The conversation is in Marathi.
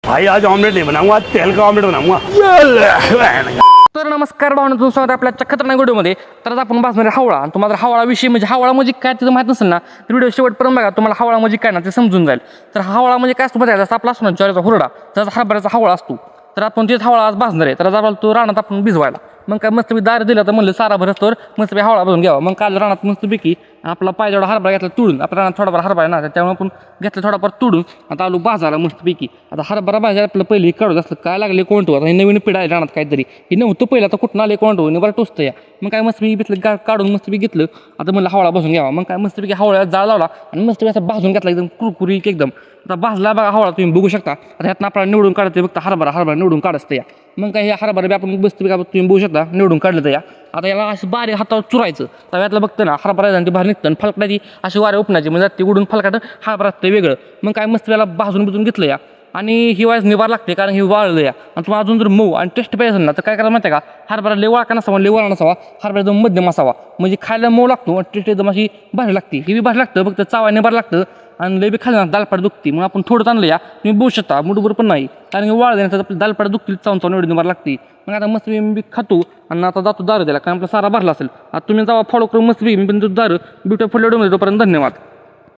भाई आज ऑमलेट नहीं बनाऊंगा, आज तेल का ऑमलेट बनाऊंगा। तर नमस्कार भावना, तुमचं स्वागत आहे आपल्या खतरनाक व्हिडिओमध्ये. तर आज आपण बसणार आहे हावळा. आणि तुम्हाला हावळा विषयी म्हणजे हावळा म्हणजे काय तिथं माहीत नसेल ना, तर व्हिडिओ शेवटपर्यंत बघा, तुम्हाला हावळा म्हणजे काय ना ते समजून जाईल. तर हावळा म्हणजे काय असतो बघा, जसं आपला असतो ना ज्वारीचा हुरडा, त्याचा हरभऱ्याचा हावळा असतो. तर आपण तेच हावळा आज भाजणार आहे. तर आज तो रानात आपण भिजवायला, मग काय मस्त दार दिलं तर म्हणलं सारा भरस तर मस्त हावळा भरून घ्यावा. मग काल रानात मस्तपैकी आपला पाय जेवढा हरभरा घेतला तुडून, आपल्या रानात थोडाफार हरभरा ना, त्यामुळे आपण घेतलं थोडाफार तुडून आता आलू भाजायला मस्तपैकी. आता हरभरा भाजायला आपलं पहिले काढून असलं काय लागले कोणतो, आता हे नवीन पिढा आहे रानात काहीतरी हे नव्हतं पहिलं, आता कुठं आले कोणतो बरं टोचतं या. मग काय मस्तपैकी घेतलं काढून मस्तपैकी घेतलं. आता म्हणलं हावळा भाजून घ्यावा. मग काय मस्तपैकी हावळ्यात जाळ लावला आणि मस्तपैकी असं भाजून घेतला एकदम कुरकुरीत एकदम. आता भाजला बघा हावळा, तुम्ही बघू शकता. आता ह्यातनं आपल्याला निवडून काढते फक्त हरभरा निवडून काढतं या. मग काय हे हरभरा बी आपण बसतो का तुम्ही बघू शकता निवडून काढलं तर या. आता याला असं बारीक हातावर चुरायचं, तव्यातलं बघतं ना हरभरा आणि ती बाहेर निघतं आणि फलकडाची अशी वारे उपणाची म्हणजे ती उडून फलकाट हरभरा ते वेगळं. मग काय मस्त याला भाजून घेतलं या. आणि ही वायच निभार लागते कारण ही वाळलं या. आणि तुम्हाला अजून जर मऊ आणि टेस्ट पाहिजे असेल ना तर काय करायला माहिती आहे का, हरभरा लय वाळका नसावा, लय वाळा नसावा, हरभरा एकदम मध्यम असावा, म्हणजे खायला मऊ लागतो आणि टेस्ट एकदम अशी भारी लागते. ही बी भारी लागतं, फक्त चावा निभार लागतं आणि लय बी खाल्लं ना दालपाट दुखती. मग आपण थोडं आणलं या, तुम्ही बघू शकता मुठभर पण नाही कारण की वाळ देण्याचं आपली दालपाट दुखती, चावून एवढी निभार लागते. मग आता मस्त मी खातो आणि आता जातो दारू द्यायला कारण आपला सारा भरला असेल. आता तुम्ही जावा फॉलो करून मस्त मी पण दारू ब्युटी फुल तोपर्यंत धन्यवाद.